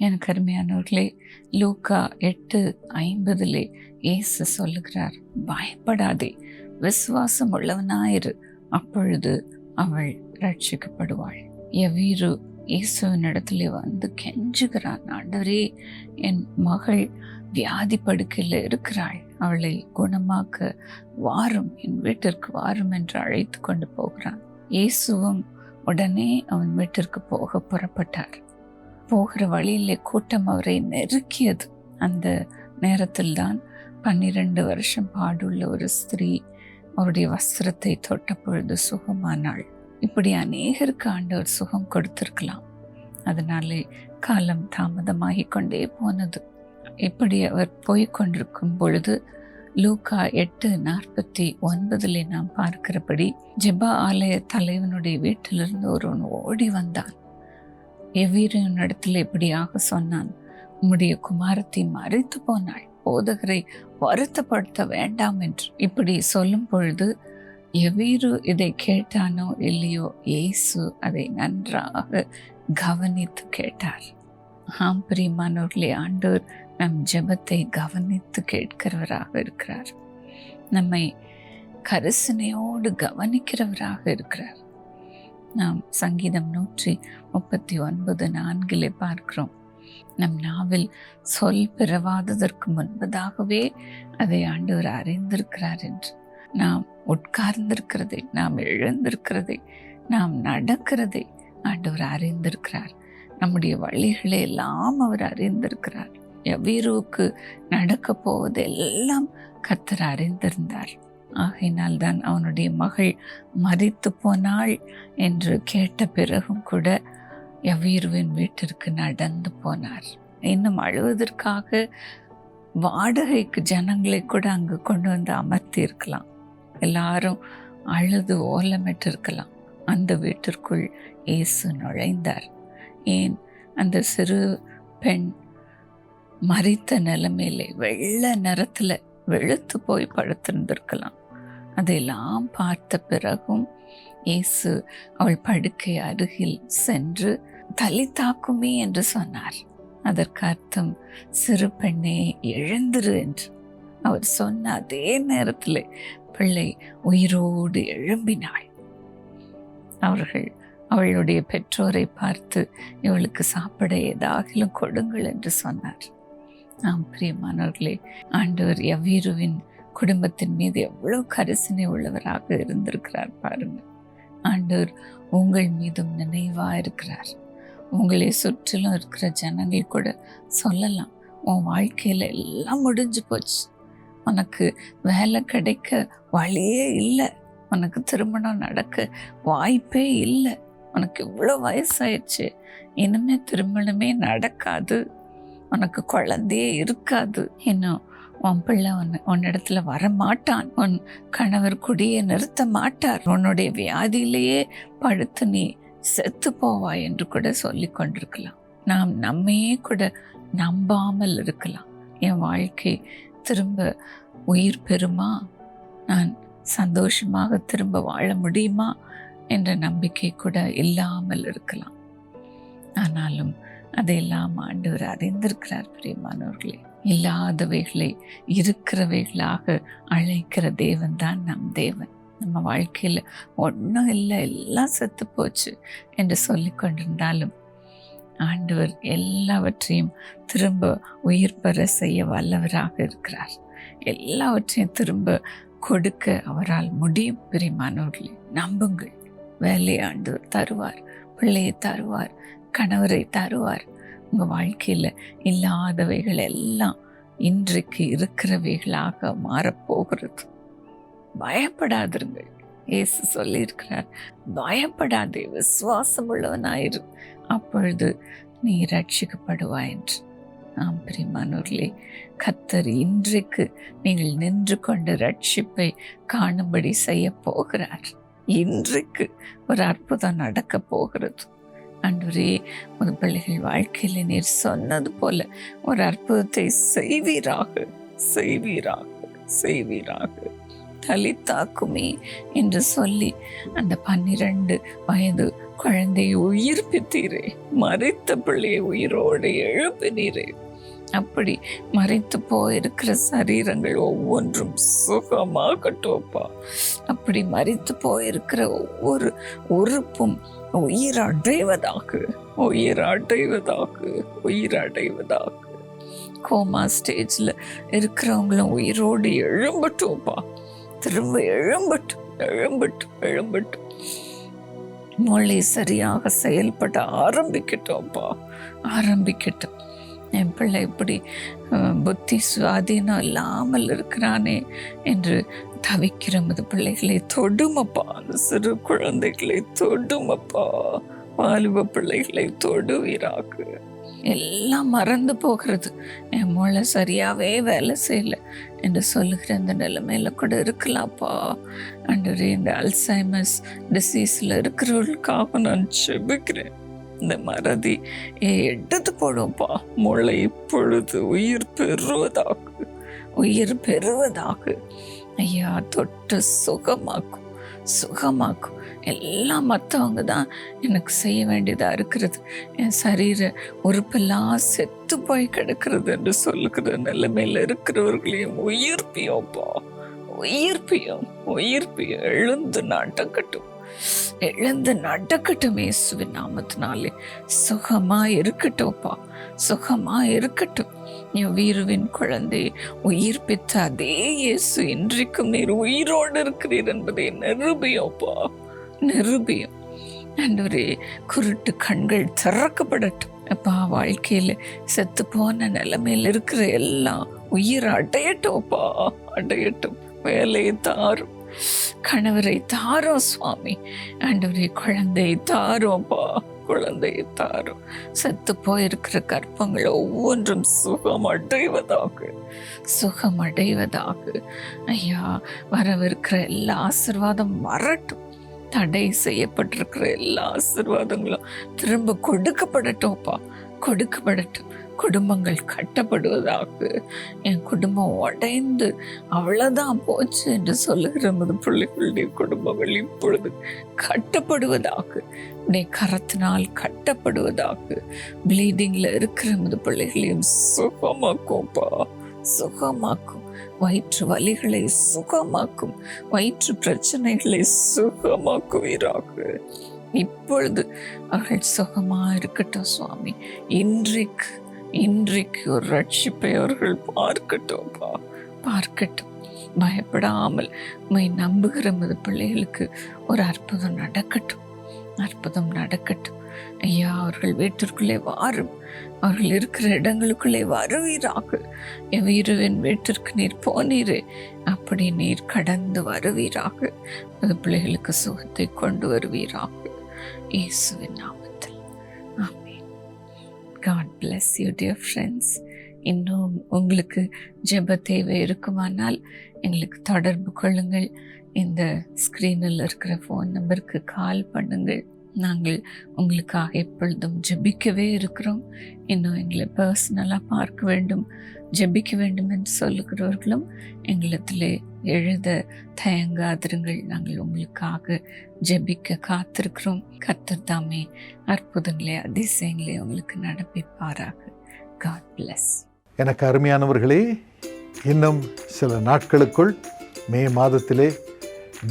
எனக்கு அருமையானவர்களே, லூக்கா 8:50 இயேசு சொல்லுகிறார், பயப்படாதே, விசுவாசம் உள்ளவனாயிரு, அப்பொழுது அவள் ரட்சிக்கப்படுவாள். எவ்வீரு இயேசுவின் இடத்துல வந்து கெஞ்சுகிறான், ஆண்டவரே, என் மகள் வியாதி படுக்கையில் இருக்கிறாள், அவளை குணமாக்க வாரும், என் வீட்டிற்கு வாரும் என்று அழைத்து கொண்டு போகிறான். இயேசுவும் உடனே அவன் வீட்டிற்கு போக புறப்பட்டார். போகிற வழியிலே கூட்டம் அவரை நெருக்கியது. அந்த நேரத்தில் தான் 12 வருஷம் பாடுள்ள ஒரு ஸ்திரீ அவருடைய வஸ்திரத்தை தொட்ட பொழுது சுகமானாள். இப்படி அநேகருக்கு ஆண்டவர் சுகம் கொடுத்திருக்கலாம். அதனாலே காலம் தாமதமாகி கொண்டே போனது. இப்படி அவர் போய்கொண்டிருக்கும் பொழுது லூக்கா 8:49 நாம் பார்க்கிறபடி ஜெபா ஆலய தலைவனுடைய வீட்டிலிருந்து ஒருவன் ஓடி வந்தான். எவ்வீரின் இடத்துல இப்படியாக சொன்னான், உம்முடைய குமாரத்தை மரித்து போனாள், போதகரை வருத்தப்படுத்த வேண்டாம் என்று. இப்படி சொல்லும் பொழுது எவ்வீரு இதை கேட்டானோ இல்லையோ, இயேசு அதை நன்றாக கவனித்து கேட்டார். ஆம் பிரியமானவர்களே, ஆண்டவர் நம் ஜெபத்தை கவனித்து கேட்கிறவராக இருக்கிறார். நம்மை கரிசனையோடு கவனிக்கிறவராக இருக்கிறார். நாம் சங்கீதம் 139:4 பார்க்கிறோம், நம் நாவில் சொல் பிறவாததற்கு முன்பதாகவே அதை ஆண்டவர் அறிந்திருக்கிறார் என்று. நாம் உட்கார்ந்திருக்கிறதை, நாம் எழுந்திருக்கிறதை, நாம் நடக்கிறதை ஆண்டவர் அறிந்திருக்கிறார். நம்முடைய வழிகளை எல்லாம் அவர் அறிந்திருக்கிறார். எவ்வீருவுக்கு நடக்க போவதெல்லாம் கர்த்தர் அறிந்திருந்தார். ஆகையினால் தான் அவனுடைய மகள் மரித்து போனாள் என்று கேட்ட பிறகும் கூட எவ்வீருவின் வீட்டிற்கு நடந்து போனார். இன்னும் அழுவதற்காக வாடகைக்கு ஜனங்களை கூட அங்கு கொண்டு வந்து அமர்த்தி இருக்கலாம். எல்லாரும் அழுது ஓலமிட்டு இருக்கலாம். அந்த வீட்டிற்குள் இயேசு நுழைந்தார். ஏன், அந்த சிறு பெண் மரித்த நிலைமையிலே வெள்ள நிறத்துல வெளுத்து போய் படுத்திருந்திருக்கலாம். அதையெல்லாம் பார்த்த பிறகும் இயேசு அவள் படுக்கை அருகில் சென்று தலித்தாக்குமே என்று சொன்னார். அதற்கு அர்த்தம், சிறு பெண்ணே எழுந்திரு என்று. அவர் சொன்ன அதே நேரத்தில் பிள்ளை உயிரோடு எழும்பினாள். அவளுடைய பெற்றோரை பார்த்து, இவளுக்கு சாப்பிட ஏதாகிலும் கொடுங்கள் என்று சொன்னார். நாம் பிரியமானவர்களே, ஆண்டவர் எவ்வீருவின் குடும்பத்தின் மீது எவ்வளவு கரிசனை உள்ளவராக இருந்திருக்கிறார் பாருங்கள். ஆண்டவர் உங்கள் மீதும் நினைவா இருக்கிறார். உங்களை சுற்றிலும் இருக்கிற ஜனங்கள் கூட சொல்லலாம், உன் வாழ்க்கையில எல்லாம் முடிஞ்சு போச்சு, உனக்கு வேலை கிடைக்க வழியே இல்லை, உனக்கு திருமணம் நடக்க வாய்ப்பே இல்லை, உனக்கு இவ்வளோ வயசாயிடுச்சு, இனிமே திருமணமே நடக்காது, உனக்கு குழந்தையே இருக்காது, இன்னும் உன் பிள்ளை உன்னிடத்துல வரமாட்டான், உன் கணவர் குடியை நிறுத்த மாட்டார், உன்னுடைய வியாதியிலேயே படுத்து நீ செத்து போவாய் என்று கூட சொல்லி கொண்டிருக்கலாம். நாம் நம்மையே கூட நம்பாமல் இருக்கலாம். என் வாழ்க்கை திரும்ப உயிர் பெறுமா, நான் சந்தோஷமாக திரும்ப வாழ முடியுமா என்ற நம்பிக்கை கூட இல்லாமல் இருக்கலாம். ஆனாலும் அதையெல்லாம் ஆண்டவர் அறிந்திருக்கிறார். பிரியமானவர்களே, இல்லாதவைகளை இருக்கிறவைகளாக அழைக்கிற தேவன் தான் நம் தேவன். நம்ம வாழ்க்கையில் ஒன்றும் இல்லை, எல்லாம் செத்து போச்சு என்று சொல்லி கொண்டிருந்தாலும் ஆண்டவர் எல்லாவற்றையும் திரும்ப உயிர் பெற செய்ய வல்லவராக இருக்கிறார். எல்லாவற்றையும் திரும்ப கொடுக்க அவரால் முடியும். பிரியமானவர்களே, நம்புங்கள். வேலையை ஆண்டவர் தருவார், பிள்ளையை தருவார், கணவரை தருவார். உங்கள் வாழ்க்கையில் இல்லாதவைகள் எல்லாம் இன்றைக்கு இருக்கிறவைகளாக மாறப்போகிறது. பயப்படாதிருங்கள். இயேசு சொல்லியிருக்கிறார், பயப்படாதே, விசுவாசம் உள்ளவனாயிரு, அப்பொழுது நீ ரட்சிக்கப்படுவாய் என்று. ஆம் பிரியமானவர்களே, கர்த்தர் இன்றைக்கு நீங்கள் நின்று கொண்ட ரட்சிப்பை காணும்படி செய்ய போகிறார். இன்றைக்கு ஒரு அற்புதம் நடக்க போகிறது. ஆண்டவரே, உன் பிள்ளைகள் வாழ்க்கையில் நீர் சொன்னது போல ஒரு அற்புதத்தை செய்வீராக, செய்வீராக, செய்வீராக. தலித்தாக்குமே என்று சொல்லி அந்த 12 வயது குழந்தையை உயிர்ப்பித்தீரே, மரித்த பிள்ளையை உயிரோடு எழுப்பினீரே. அப்படி மறைத்து போயிருக்கிற சரீரங்கள் ஒவ்வொன்றும் சுகமாகட்டும்ப்பா. அப்படி மறித்து போயிருக்கிற ஒவ்வொரு உறுப்பும் உயிரடைவதாக, உயிரடைவதாக, உயிரடைவதாக. கோமா ஸ்டேஜில் இருக்கிறவங்களும் உயிரோடு எழும்பட்டும்ப்பா. திரும்ப எழும்பட்டும், எழும்பட்டும், எழும்பட்டும். மூளை சரியாக செயல்பட ஆரம்பிக்கட்டும்ப்பா, ஆரம்பிக்கட்டும். என் பிள்ளை இப்படி புத்தி சுவாதீனம் இல்லாமல் இருக்கிறானே என்று தவிக்கிற மது பிள்ளைகளை தொடுமப்பா. அந்த சிறு குழந்தைகளை தொடுமப்பா. வாலிப பிள்ளைகளை தொடுவீராக. எல்லாம் மறந்து போகிறது, என் மூளை சரியாகவே வேலை செய்யல என்று சொல்லுகிற அந்த நிலைமையில கூட இருக்கலாம்ப்பா. ஆண்டவரே, இந்த அல்சைமர்ஸ் டிசீஸில் இருக்கிறவர்களுக்காக நான் செபிக்கிறேன். இந்த மறதி எடுத்து போடும்ப்பா. மூளை இப்பொழுது உயிர் பெறுவதாக, உயிர் பெறுவதாக. ஐயா, தொட்டு சுகமாக்கும், சுகமாக்கும். எல்லாம் மற்றவங்க தான் எனக்கு செய்ய வேண்டியதாக இருக்கிறது. என் சரீர உறுப்பெல்லாம் செத்து போய் கிடக்கிறது என்று சொல்லுகிற நிலைமையில் இருக்கிறவர்களையும் உயிர்ப்பியோம்ப்பா, உயிர்ப்பியும், உயிர்ப்பியும். எழுந்து நடக்கட்டும், எழுந்து நடக்கட்டும். இயேசுவின் நாமத்தினாலே சுகமா இருக்கட்டும்ப்பா, சுகமா இருக்கட்டும். என் வீருவின் குழந்தையை உயிர்ப்பித்த அதே இயேசு இன்றைக்கும் நீர் உயிரோடு இருக்கிறீர் என்பதை நிரூபியோப்பா, நிரூபியும். ஆண்டவரே, குருட்டு கண்கள் திறக்கப்படட்டும் அப்பா. வாழ்க்கையில செத்து போன நிலைமையில் இருக்கிற எல்லாம் உயிர் அடையட்டும்ப்பா, அடையட்டும். வேலையை தாரும், கணவரை தாரும் சுவாமி. ஆண்டவரே, குழந்தையை தாரோப்பா, குழந்தையை தாரும். செத்து போயிருக்கிற கற்பங்கள் ஒவ்வொன்றும் சுகமடைவதாக, சுகமடைவதாக. ஐயா, வரவிருக்கிற எல்லா ஆசீர்வாதம் வரட்டும். தடை செய்யப்பட்டிருக்கிற எல்லா ஆசீர்வாதங்களும் திரும்ப கொடுக்கப்படட்டும்ப்பா, கொடுக்கப்படட்டும். குடும்பங்கள் கட்டப்படுவதாக. என் குடும்பம் உடைந்து அவ்வளவுதான் போச்சு என்று சொல்லுகிற பிள்ளைகளுடைய குடும்பங்கள் இப்பொழுது கட்டப்படுவதாக, உடைய கரத்தினால் கட்டப்படுவதாக. ப்ளீடிங்ல இருக்கிற பிள்ளைகளையும் சுகமாக்கும்ப்பா, சுகமாக்கும். வயிற்று வலிகளை சுகமாக்கும், வயிற்று பிரச்சனைகளை சுகமாக்குவீராக. இப்பொழுது அவர்கள் சுகமா இருக்கட்டும் சுவாமி. இன்றைக்கு ஒரு ரட்சிப்பை அவர்கள் பார்க்கட்டும்ப்பா, பார்க்கட்டும். பயப்படாமல் உம்மை நம்புகிற பிள்ளைகளுக்கு ஒரு அற்புதம் நடக்கட்டும், அற்புதம் நடக்கட்டும். ஐயா, அவர்கள் வீட்டிற்குள்ளே வாரும், அவர்கள் இருக்கிற இடங்களுக்குள்ளே வருவீராக. என் வீருவின் வீட்டிற்கு நீர் போனீரே, அப்படி நீர் கடந்து வருவீராக. அது பிள்ளைகளுக்கு சுகத்தை கொண்டு வருவீராக, இயேசுவின் நாமத்தில். ஆமென். God bless you dear friends. இன்னும் உங்களுக்கு ஜெப தேவை இருக்குமானால் எங்களுக்கு தொடர்பு கொள்ளுங்கள். இந்த ஸ்க்ரீனில் இருக்கிற ஃபோன் நம்பருக்கு கால் பண்ணுங்கள். நாங்கள் உங்களுக்காக எப்பொழுதும் ஜெபிக்கவே இருக்கிறோம். இன்னும் எங்களை பர்சனலாக பார்க்க வேண்டும், ஜெபிக்க வேண்டும் என்று சொல்லுகிறவர்களும் எங்களிடத்திலே எழுத தயங்காதிருங்கள். நாங்கள் உங்களுக்காக ஜெபிக்க காத்திருக்கிறோம். கர்த்தர் தாமே அற்புதங்களே அதிசயங்களே உங்களுக்கு நடப்பிப்பாராக. God bless. எனக்கு அருமையானவர்களே, இன்னும் சில நாட்களுக்குள் மே மாதத்திலே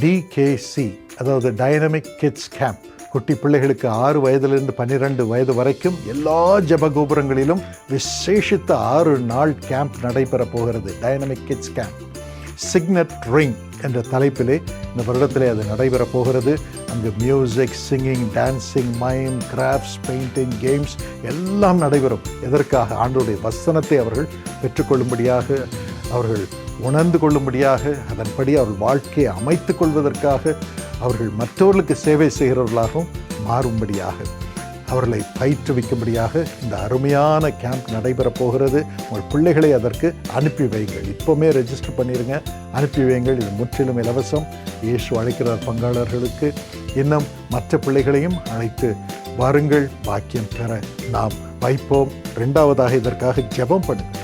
DKC, அதாவது டைனமிக் கிட்ஸ் கேம்ப், குட்டி பிள்ளைகளுக்கு 6 வயதிலிருந்து 12 வயது வரைக்கும் எல்லா ஜெபகோபுரங்களிலும் விசேஷித்த 6 நாள் கேம்ப் நடைபெற போகிறது. Dynamic kids camp signet ring என்ற தலைப்பிலே இந்த வருடத்திலே அது நடைபெற போகிறது. அங்கு music, singing, dancing, mime, crafts, painting, games எல்லாம் நடைபெறும். எதற்காக? ஆண்டவருடைய வசனத்தை அவர்கள் பெற்றுக்கொள்ளும்படியாக, அவர்கள் உணர்ந்து கொள்ளும்படியாக, அதன்படி அவர்கள் வாழ்க்கையை அமைத்துக் கொள்வதற்காக, அவர்கள் மற்றவர்களுக்கு சேவை செய்கிறவர்களாகவும் மாறும்படியாக, அவர்களை பயிற்றுவிக்கும்படியாக இந்த அருமையான கேம்ப் நடைபெறப் போகிறது. உங்கள் பிள்ளைகளை அதற்கு அனுப்பி வையுங்கள். இப்போவுமே ரெஜிஸ்டர் பண்ணிடுங்க, அனுப்பி வையுங்கள். இது முற்றிலும் இலவசம். இயேசு அழைக்கிறார் பங்காளர்களுக்கு. இன்னும் மற்ற பிள்ளைகளையும் அழைத்து வாருங்கள். பாக்கியம் பெற நாம் வைப்போம். 2வதாக இதற்காக ஜெபம் பண்ணுங்கள்.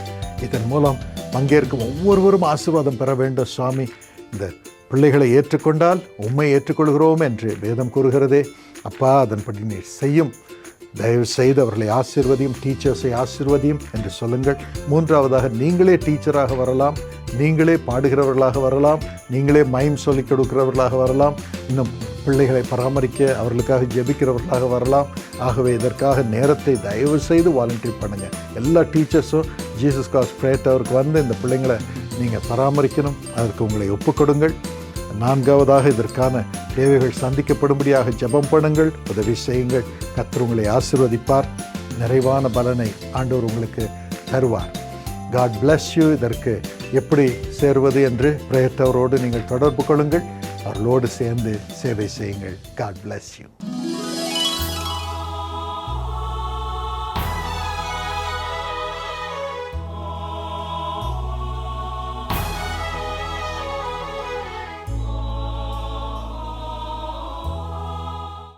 இதன் மூலம் பங்கேற்கும் ஒவ்வொருவரும் ஆசீர்வாதம் பெற வேண்டும். சுவாமி, இந்த பிள்ளைகளை ஏற்றுக்கொண்டால் உம்மை ஏற்றுக்கொள்கிறோம் என்று வேதம் கூறுகிறதே. அப்பா, அதன்படி நீர் செய்யும். தயவு செய்து அவர்களை ஆசீர்வதியும், டீச்சர்ஸை ஆசீர்வதியும் என்று சொல்லுங்கள். மூன்றாவதாக, நீங்களே டீச்சராக வரலாம், நீங்களே பாடுகிறவர்களாக வரலாம், நீங்களே மைம் சொல்லிக் கொடுக்கிறவர்களாக வரலாம், இன்னும் பிள்ளைகளை பராமரிக்க அவர்களுக்காக ஜெபிக்கிறவர்களாக வரலாம். ஆகவே இதற்காக நேரத்தை தயவு செய்து வாலண்டியர் பண்ணுங்கள். எல்லா டீச்சர்ஸும் ஜீசஸ் காஸ் பிரேயர் டவருக்கு வந்து இந்த பிள்ளைங்களை நீங்கள் பராமரிக்கணும். அதற்கு உங்களை ஒப்புக்கொடுங்கள். நான்காவதாக, இதற்கான தேவைகள் சந்திக்கப்படும்படியாக ஜெபம் பண்ணுங்கள், உதவி செய்யுங்கள். கர்த்தர் உங்களை ஆசீர்வதிப்பார். நிறைவான பலனை ஆண்டவர் உங்களுக்கு தருவார். God bless you. இதற்கு எப்படி சேர்வது என்று பிரேயர் டவரோடு நீங்கள் தொடர்பு கொள்ளுங்கள். அவர்களோடு சேர்ந்து சேவை செய்யுங்கள். God bless you.